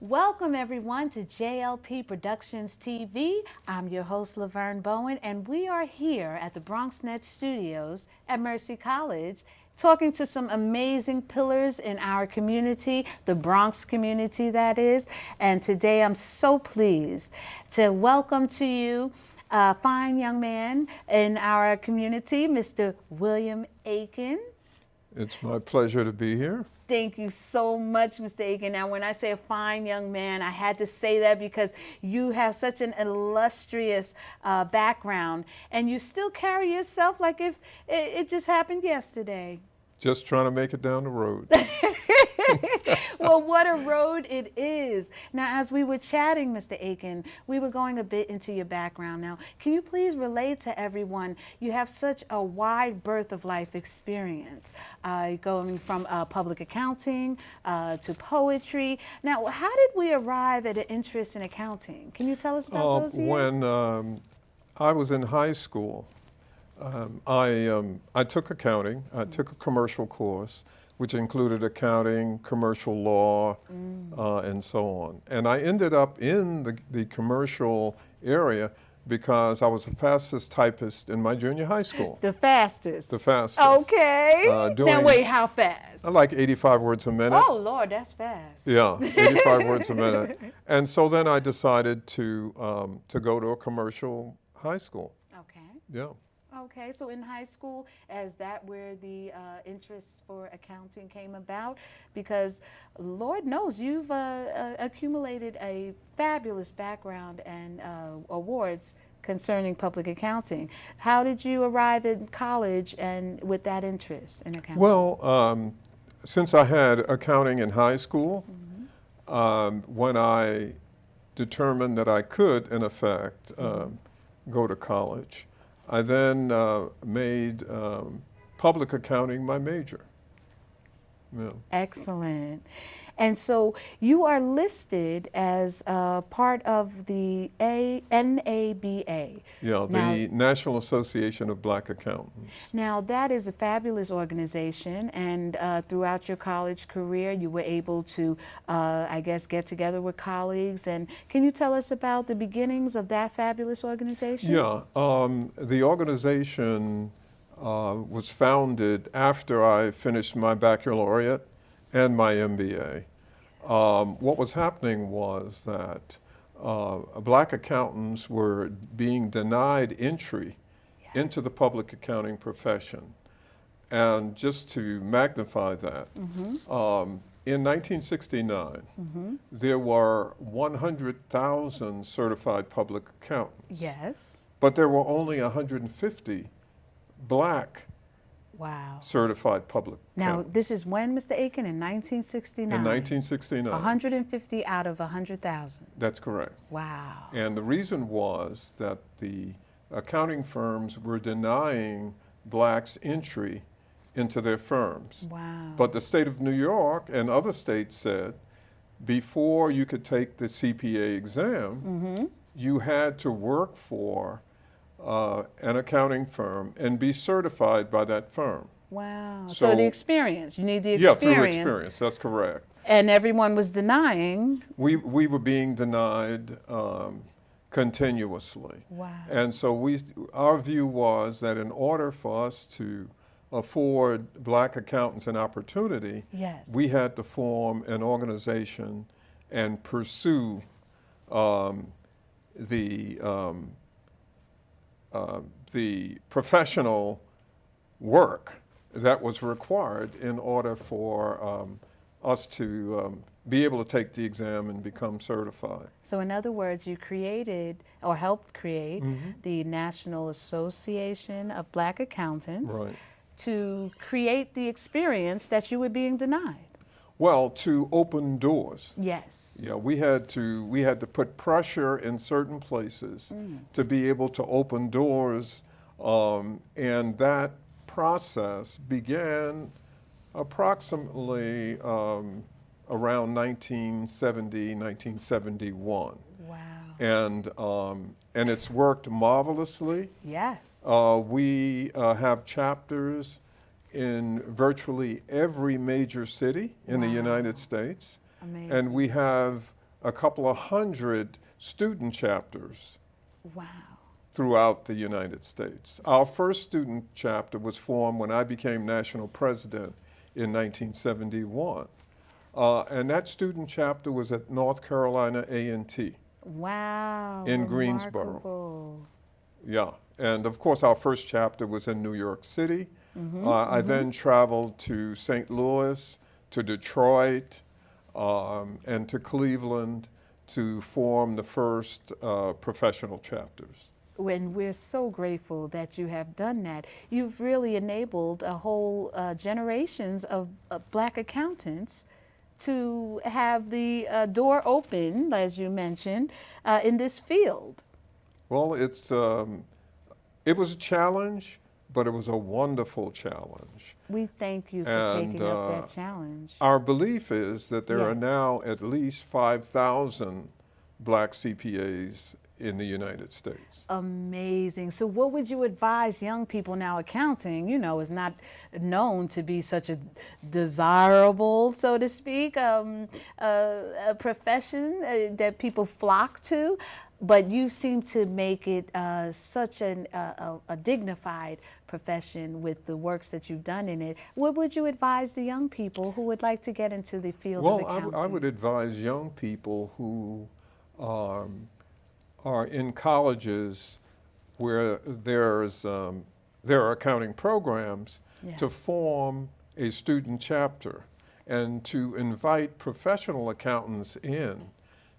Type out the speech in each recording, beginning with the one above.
Welcome everyone to JLP Productions TV. I'm your host LaVerne Bowen, and we are here at the BronxNet Studios at Mercy College talking to some amazing pillars in our community, the Bronx community that is. And today I'm so pleased to welcome to you a fine young man in our community, Mr. William Aiken. It's my pleasure to be here. Thank you so much, Mr. Aiken. Now, when I say a fine young man, I had to say that because you have such an illustrious background, and you still carry yourself like if it just happened yesterday. Just trying to make it down the road. Well, what a road it is. Now, as we were chatting, Mr. Aiken, we were going a bit into your background. Now, can you please relate to everyone? You have such a wide birth of life experience, going from public accounting to poetry. Now, how did we arrive at an interest in accounting? Can you tell us about those years? When I was in high school, I took accounting. I took a commercial course, which included accounting, commercial law, and so on. And I ended up in the commercial area because I was the fastest typist in my junior high school. The fastest? The fastest. Okay. Now wait, how fast? Like 85 words a minute. Oh, Lord, that's fast. Yeah, 85 words a minute. And so then I decided to go to a commercial high school. Okay. Yeah. Okay, so in high school, is that where the interest for accounting came about? Because Lord knows you've accumulated a fabulous background and awards concerning public accounting. How did you arrive in college and with that interest in accounting? Well, since I had accounting in high school, when I determined that I could, in effect, go to college, I then made public accounting my major. Yeah. Excellent. And so you are listed as part of the NABA. Yeah, the National Association of Black Accountants. Now, that is a fabulous organization, and throughout your college career, you were able to, I guess, get together with colleagues. And can you tell us about the beginnings of that fabulous organization? Yeah, the organization was founded after I finished my baccalaureate and my MBA. What was happening was that black accountants were being denied entry into the public accounting profession. And just to magnify that, in 1969, there were 100,000 certified public accountants. Yes. But there were only 150 black certified public accountants. Now, this is when, Mr. Aiken? In 1969? In 1969. 150 out of 100,000. That's correct. Wow. And the reason was that the accounting firms were denying blacks entry into their firms. Wow. But the state of New York and other states said before you could take the CPA exam, you had to work for an accounting firm and be certified by that firm. Wow. So the experience, you need the experience. Yeah, through experience, that's correct. And everyone was denying. We were being denied continuously. Wow. And so our view was that in order for us to afford black accountants an opportunity, we had to form an organization and pursue the professional work that was required in order for us to be able to take the exam and become certified. So in other words, you created or helped create the National Association of Black Accountants to create the experience that you were being denied. Well, to open doors. Yes. Yeah, we had to put pressure in certain places to be able to open doors, and that process began approximately around 1970, 1971. Wow. And it's worked marvelously. Yes. We have chapters in virtually every major city in the United States. Amazing. And we have a couple of hundred student chapters Wow. throughout the United States. Our first student chapter was formed when I became national president in 1971. And that student chapter was at North Carolina A&T. Wow. In remarkable. Greensboro. Yeah, and of course our first chapter was in New York City. I then traveled to St. Louis, to Detroit, and to Cleveland to form the first professional chapters. And we're so grateful that you have done that. You've really enabled a whole generations of black accountants to have the door open, as you mentioned, in this field. Well, it was a challenge, but it was a wonderful challenge. We thank you for taking up that challenge. Our belief is that there are Yes. now at least 5,000 black CPAs in the United States. Amazing. So what would you advise young people now? Accounting, you know, is not known to be such a desirable, so to speak, a profession that people flock to. But you seem to make it such a dignified profession with the works that you've done in it. What would you advise the young people who would like to get into the field of accounting? Well, I would advise young people who are in colleges where there are accounting programs to Yes. form a student chapter and to invite professional accountants in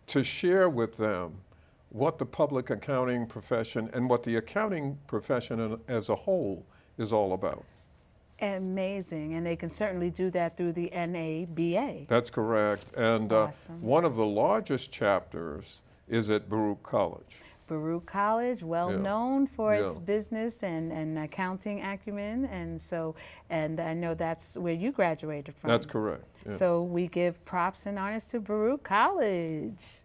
to share with them what the public accounting profession and what the accounting profession as a whole is all about. Amazing. And they can certainly do that through the NABA. That's correct. And Awesome. one of the largest chapters is at Baruch College. Baruch College, well Yeah. known for its Yeah. business and accounting acumen, and I know that's where you graduated from. That's correct. Yeah. So we give props and honors to Baruch College.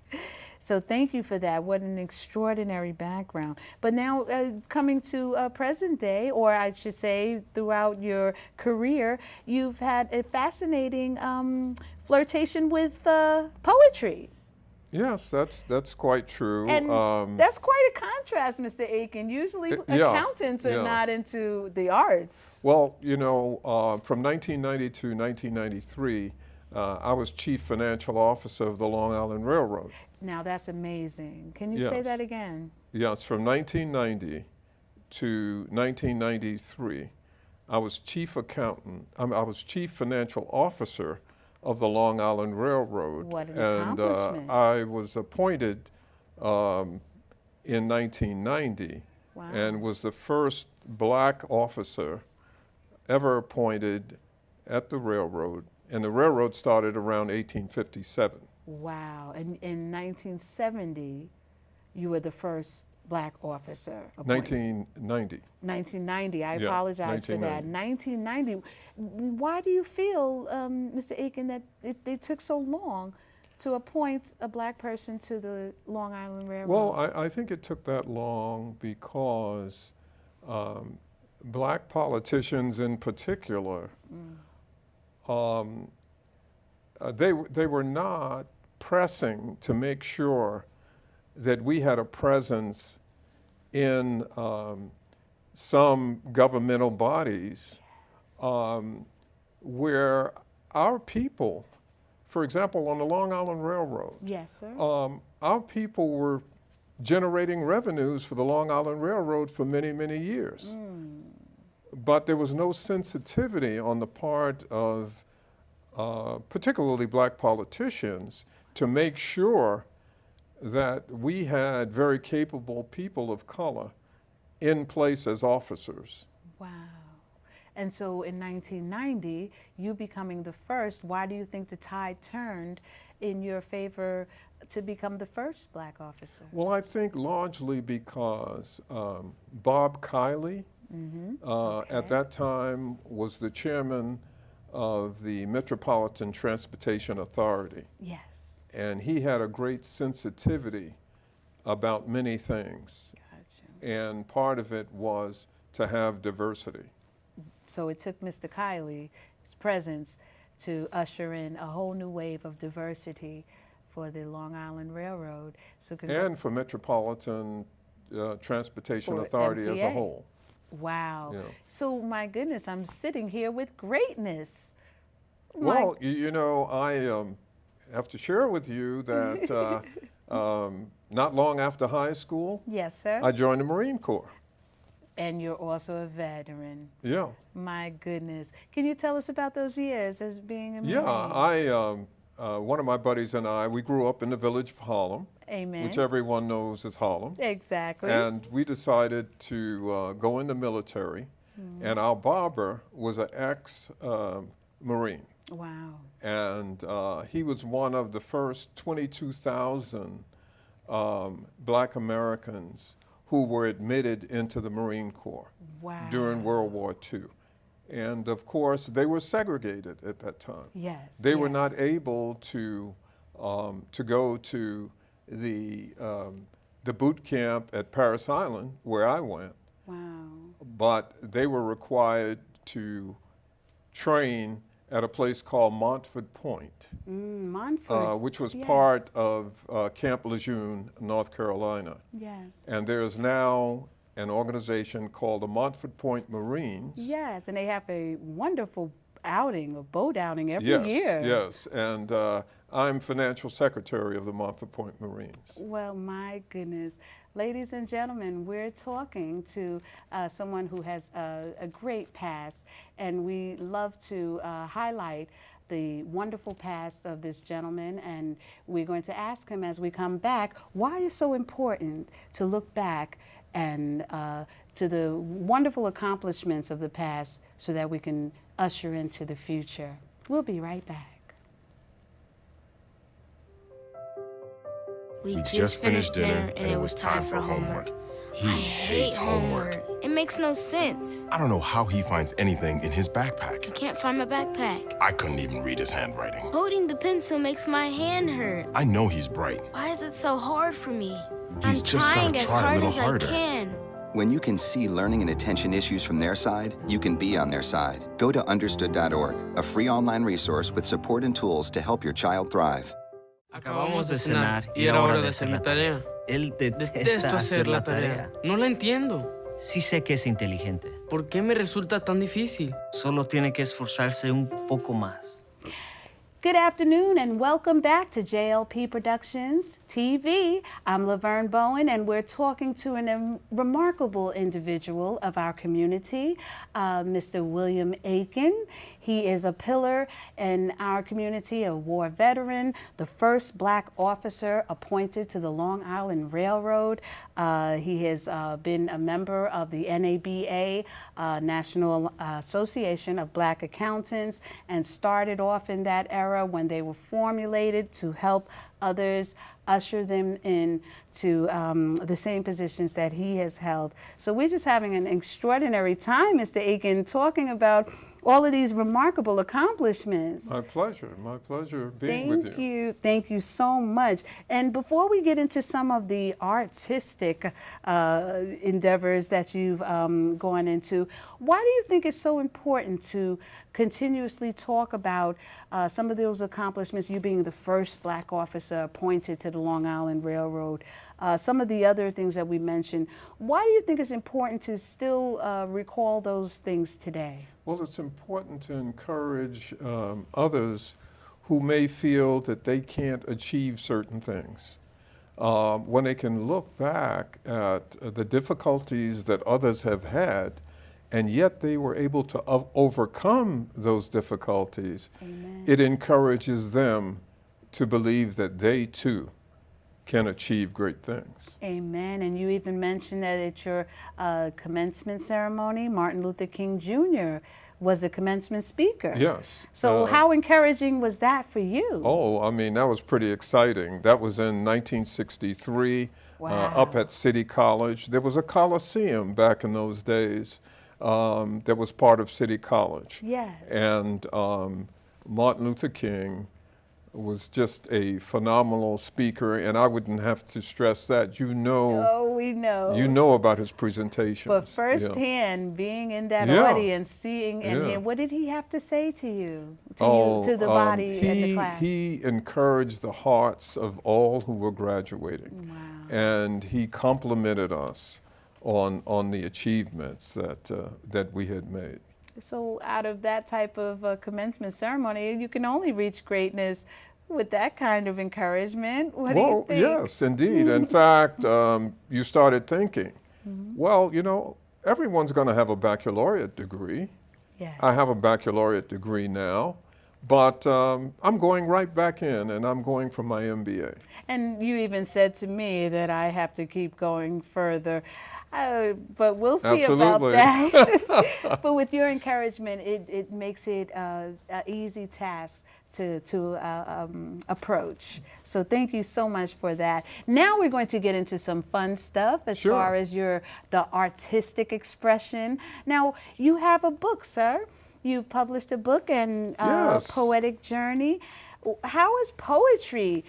So thank you for that. What an extraordinary background. But now coming to present day, or I should say throughout your career, you've had a fascinating flirtation with poetry. Yes, that's quite true. And that's quite a contrast, Mr. Aiken. Usually yeah, accountants are yeah. not into the arts. Well, you know, from 1990 to 1993, I was chief financial officer of the Long Island Railroad. Now that's amazing. Can you say Yes. that again? Yes, from 1990 to 1993, I was chief accountant. I was chief financial officer of the Long Island Railroad. What an and accomplishment. I was appointed in 1990 Wow. and was the first black officer ever appointed at the railroad. And the railroad started around 1857. Wow. And in 1970, you were the first black officer appointed. 1990. 1990. I Yeah, apologize for that. 1990. Why do you feel, Mr. Aiken, that it took so long to appoint a black person to the Long Island Railroad? Well, I think it took that long because black politicians in particular, they were not pressing to make sure that we had a presence in some governmental bodies where our people, for example, on the Long Island Railroad, Yes, sir. our people were generating revenues for the Long Island Railroad for many, many years. But there was no sensitivity on the part of particularly black politicians to make sure that we had very capable people of color in place as officers. Wow. And so in 1990, you becoming the first, why do you think the tide turned in your favor to become the first black officer? Well, I think largely because Bob Kiley, at that time, was the chairman of the Metropolitan Transportation Authority. Yes. And he had a great sensitivity about many things. Gotcha. And part of it was to have diversity. So it took Mr. Kiley's presence to usher in a whole new wave of diversity for the Long Island Railroad. So And for Metropolitan Transportation For Authority as a MTA. whole. Wow. Yeah. So my goodness, I'm sitting here with greatness. Well, you know, I have to share with you that not long after high school, Yes, sir. I joined the Marine Corps. And you're also a veteran. Yeah. My goodness. Can you tell us about those years as being a Marine? Yeah, one of my buddies and I, we grew up in the village of Harlem, Amen. which everyone knows is Harlem. Exactly. And we decided to go in the military, and our barber was an ex-Marine. Wow. And he was one of the first 22,000 black Americans who were admitted into the Marine Corps Wow. during World War II. And of course, they were segregated at that time. Yes. They were not yes. able to go to the boot camp at Paris Island, where I went, Wow. but they were required to train at a place called Montford Point, Montford. which was yes. part of Camp Lejeune, North Carolina. Yes. And there is now an organization called the Montford Point Marines. Yes, and they have a wonderful outing, a boat outing every Yes, year. yes, and I'm financial secretary of the Montford Point Marines. Well, my goodness. Ladies and gentlemen, we're talking to someone who has a great past, and we love to highlight the wonderful past of this gentleman, and we're going to ask him as we come back why it's so important to look back and to the wonderful accomplishments of the past so that we can usher into the future. We'll be right back. We just finished dinner and it was time for homework. He hates homework. It makes no sense. I don't know how he finds anything in his I backpack. can't find my backpack. I couldn't even read his handwriting. Holding the pencil makes my hand hurt. I know he's bright. Why is it so hard for me? He's I'm just trying gotta as try a hard little as harder. I can. When you can see learning and attention issues from their side, you can be on their side. Go to understood.org, a free online resource with support and tools to help your child thrive. Acabamos de cenar y era hora de hacer la tarea. Él Detesto detesta hacer la tarea. No la entiendo. Sí sé que es inteligente. ¿Por qué me resulta tan difícil? Solo tiene que esforzarse un poco más. Good afternoon and welcome back to JLP Productions TV. I'm LaVerne Bowen and we're talking to a remarkable individual of our community, Mr. William Aiken. He is a pillar in our community, a war veteran, the first black officer appointed to the Long Island Railroad. He has been a member of the NABA, National Association of Black Accountants, and started off in that era when they were formulated to help others usher them in to the same positions that he has held. So we're just having an extraordinary time, Mr. Aiken, talking about all of these remarkable accomplishments. My pleasure being with you. Thank you. Thank you so much. And before we get into some of the artistic endeavors that you've gone into, why do you think it's so important to continuously talk about some of those accomplishments, you being the first black officer appointed to the Long Island Railroad, some of the other things that we mentioned? Why do you think it's important to still recall those things today? Well, it's important to encourage others who may feel that they can't achieve certain things. When they can look back at the difficulties that others have had, and yet they were able to overcome those difficulties, Amen. It encourages them to believe that they too can achieve great things. Amen. And you even mentioned that at your commencement ceremony, Martin Luther King Jr. was the commencement speaker. Yes. So how encouraging was that for you? Oh, I mean, that was pretty exciting. That was in 1963, Wow. up at City College. There was a coliseum back in those days that was part of City College. Yes. And Martin Luther King was just a phenomenal speaker, and I wouldn't have to stress that. You know, Oh, we know. you know about his presentations. But Yeah. firsthand, being in that Yeah. audience, seeing and Yeah. hearing, what did he have to say to you, Oh, to the body and the class? He encouraged the hearts of all who were graduating. Wow. And he complimented us on the achievements that we had made. So out of that type of commencement ceremony, you can only reach greatness with that kind of encouragement. What do you think? Yes, indeed. In fact, you started thinking, well, you know, everyone's going to have a baccalaureate degree. Yes. I have a baccalaureate degree now, but I'm going right back in, and I'm going for my MBA. And you even said to me that I have to keep going further. But we'll see Absolutely. about that. But with your encouragement, it makes it an easy task to approach. So thank you so much for that. Now we're going to get into some fun stuff as Sure. far as the artistic expression. Now, you have a book, sir. You've published a book and Yes. Poetic Journey. How has poetry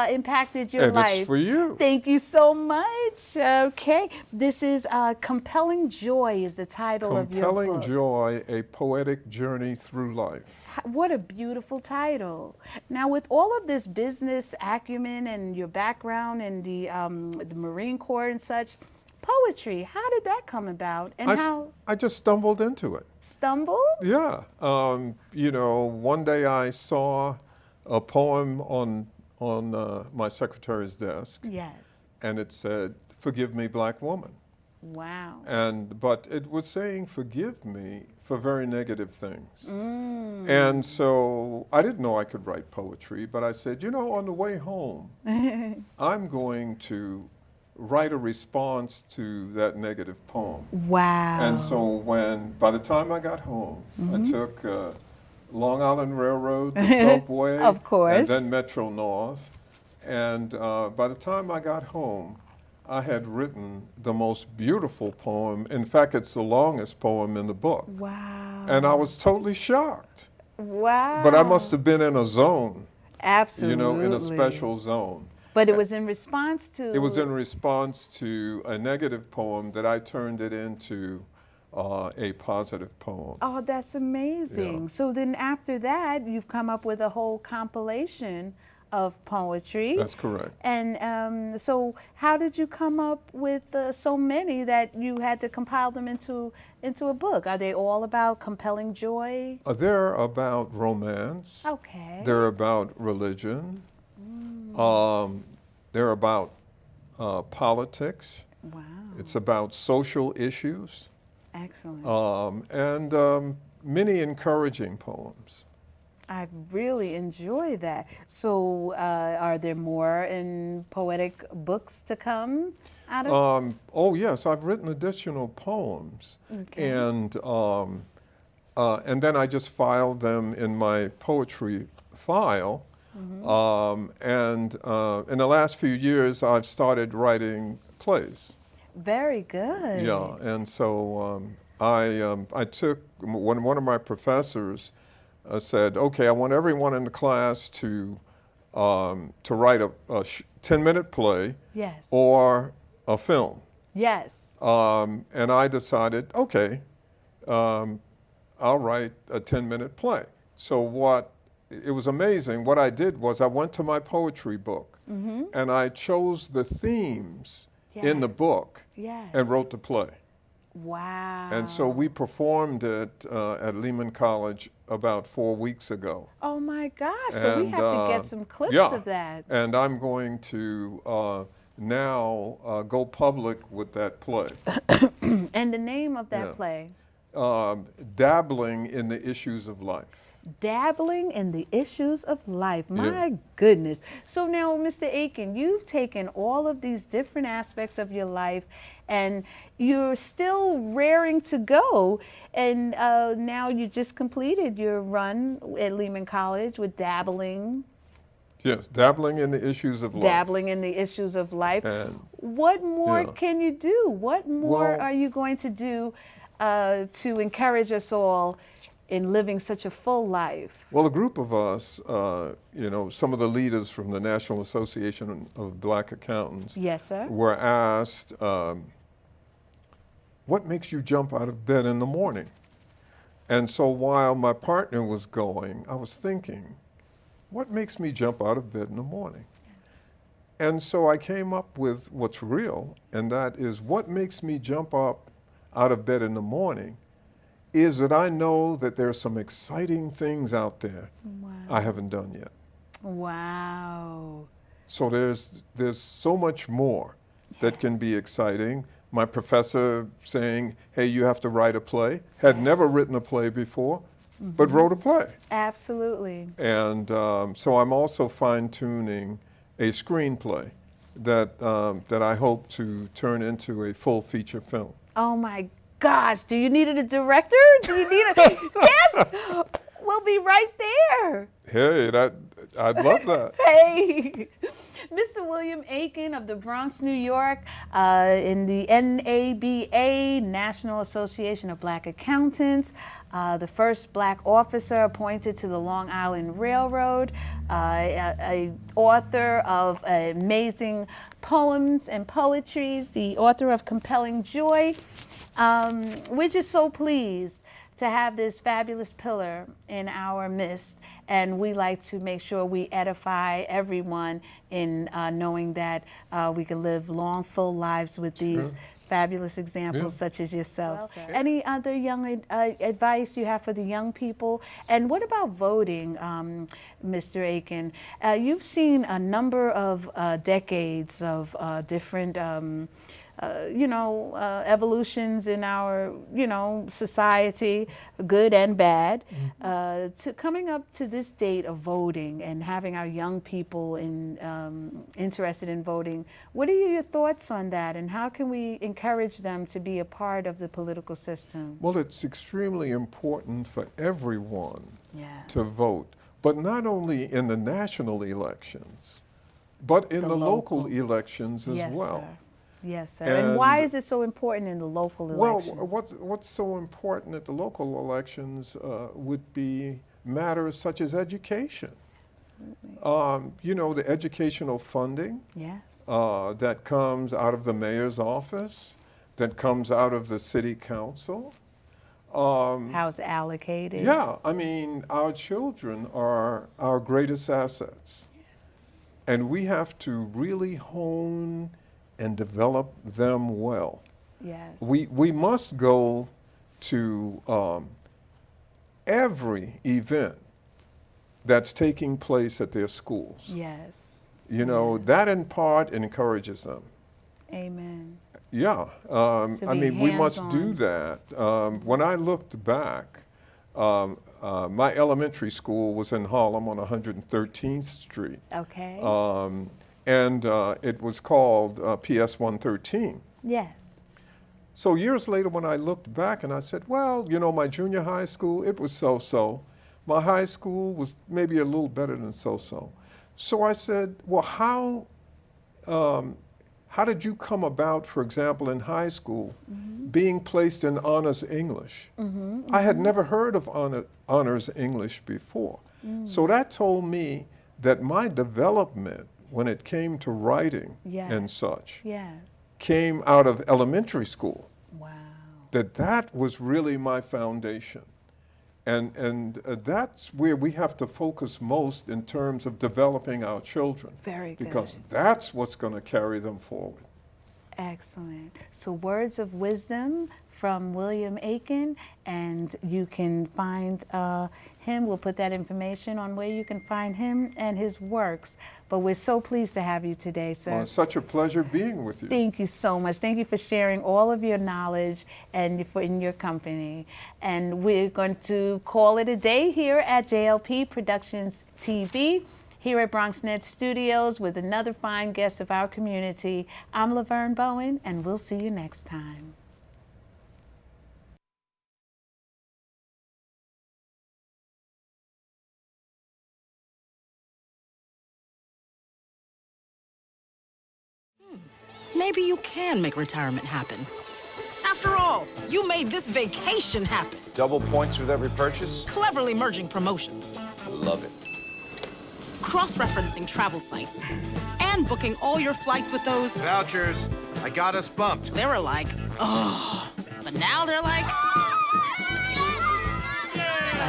impacted your And life? it's for you. Thank you so much. Okay, this is Compelling Joy is the title of your book. Compelling Joy, A Poetic Journey Through Life. What a beautiful title. Now, with all of this business acumen and your background in the Marine Corps and such, poetry, how did that come about? And I just stumbled into it. stumbled? Yeah. You know, one day I saw a poem on my secretary's desk, Yes. and it said, "Forgive me, black woman." Wow. But it was saying forgive me for very negative things. And so I didn't know I could write poetry, but I said, you know, on the way home, I'm going to write a response to that negative poem. Wow. And so by the time I got home, I took Long Island Railroad, the subway, Of course. and then Metro North. And by the time I got home, I had written the most beautiful poem. In fact, it's the longest poem in the book. Wow. And I was totally shocked. Wow. But I must have been in a zone, Absolutely. you know, in a special zone. But it was in response to... It was in response to a negative poem that I turned it into a positive poem. Oh, that's amazing. Yeah. So then after that, you've come up with a whole compilation of poetry. That's correct. And so how did you come up with so many that you had to compile them into a book? Are they all about compelling joy? They're about romance. Okay. They're about religion. They're about politics. Wow. It's about social issues. Excellent. And many encouraging poems. I really enjoy that. So are there more in poetic books to come out of? Oh yes, I've written additional poems, Okay. and then I just filed them in my poetry file. And in the last few years, I've started writing plays. Very good. Yeah, and so I took one of my professors said, okay, I want everyone in the class to write a 10-minute play Yes. or a film. Yes. And I decided, okay, I'll write a 10-minute play. So it was amazing. What I did was I went to my poetry book and I chose the themes in the Yes. book Yes. and wrote the play. Wow. And so we performed it at Lehman College about 4 weeks ago. Oh my gosh, so we And, have to get some clips yeah. of that. And I'm going to now go public with that play. And the name of that Yeah. play? Dabbling in the issues of life. Dabbling in the issues of life. My goodness. So now, Mr. Aiken, you've taken all of these different aspects of your life and you're still raring to go. And now you just completed your run at Lehman College with dabbling. Yes, dabbling in the issues of life. Dabbling in the issues of life. And, What more yeah. can you do? What more Well- are you going to do to encourage us all in living such a full life? Well, a group of us, some of the leaders from the National Association of Black Accountants Yes, sir. were asked, what makes you jump out of bed in the morning? And so while my partner was going, I was thinking, what makes me jump out of bed in the morning? Yes. And so I came up with what's real, and that is what makes me jump up out of bed in the morning is that I know that there's some exciting things out there I haven't done yet. Wow. So there's so much more that can be exciting. My professor saying, hey, you have to write a play. Had never written a play before, but wrote a play. Absolutely. And so I'm also fine-tuning a screenplay that I hope to turn into a full feature film. Oh my gosh, do you need a director? Do you need a, yes, we'll be right there. Hey, I'd love that. Hey, Mr. William Aiken of the Bronx, New York, in the NABA, National Association of Black Accountants, the first black officer appointed to the Long Island Railroad, a author of amazing poems and poetries, the author of Compelling Joy. We're just so pleased to have this fabulous pillar in our midst, and we like to make sure we edify everyone in knowing that we can live long, full lives with these fabulous examples such as yourself. Well, any other young advice you have for the young people? And what about voting, Mr. Aiken? You've seen a number of decades of different evolutions in our, society, good and bad, to coming up to this date of voting and having our young people interested in voting. What are your thoughts on that, and how can we encourage them to be a part of the political system? Well, it's extremely important for everyone to vote, but not only in the national elections, but in the local elections as well. Sir. Yes, sir. And why is it so important in the local elections? Well, what's so important at the local elections would be matters such as education. The educational funding that comes out of the mayor's office, that comes out of the city council. How it's allocated. Yeah, I mean, our children are our greatest assets. Yes. And we have to really hone and develop them well. Yes. We must go to every event that's taking place at their schools. Yes. That in part encourages them. Amen. Yeah, I mean, we must do that. When I looked back, my elementary school was in Harlem on 113th Street. Okay. And it was called PS 113. Yes. So years later when I looked back and I said, well, my junior high school, it was so-so. My high school was maybe a little better than so-so. So I said, well, how did you come about, for example, in high school, being placed in honors English? I had never heard of honors English before. So that told me that my development when it came to writing and such, came out of elementary school. Wow. That was really my foundation. And that's where we have to focus most in terms of developing our children. Very good. Because that's what's going to carry them forward. Excellent. So words of wisdom from William Aiken, and you can find him. We'll put that information on where you can find him and his works. But we're so pleased to have you today, sir. Well, it's such a pleasure being with you. Thank you so much. Thank you for sharing all of your knowledge and in your company. And we're going to call it a day here at JLP Productions TV, here at BronxNet Studios with another fine guest of our community. I'm LaVerne Bowen, and we'll see you next time. Maybe you can make retirement happen. After all, all. You made this vacation happen. Double points with every purchase? Cleverly merging promotions. I love it. Cross-referencing travel sites. And booking all your flights with those... Vouchers. I got us bumped. They were like, oh. But now they're like...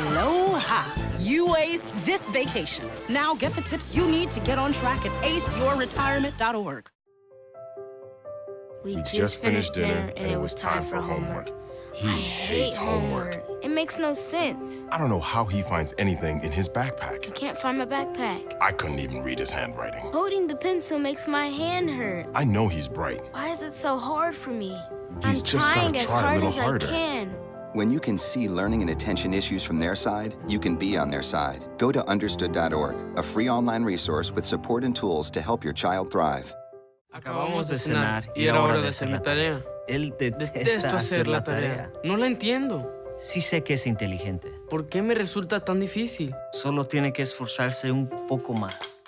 Aloha. You aced this vacation. Now get the tips you need to get on track at aceyourretirement.org. We just finished dinner, and it was time for homework. He hates homework. It makes no sense. I don't know how he finds anything in his I backpack. can't find my backpack. I couldn't even read his handwriting. Holding the pencil makes my hand hurt. I know he's bright. Why is it so hard for me? He's I'm just trying gotta as try a hard little as harder. I can. When you can see learning and attention issues from their side, you can be on their side. Go to understood.org, a free online resource with support and tools to help your child thrive. Acabamos de cenar y era hora de hacer la tarea. Él Detesto detesta hacer la tarea. No la entiendo. Sí sé que es inteligente. ¿Por qué me resulta tan difícil? Solo tiene que esforzarse un poco más.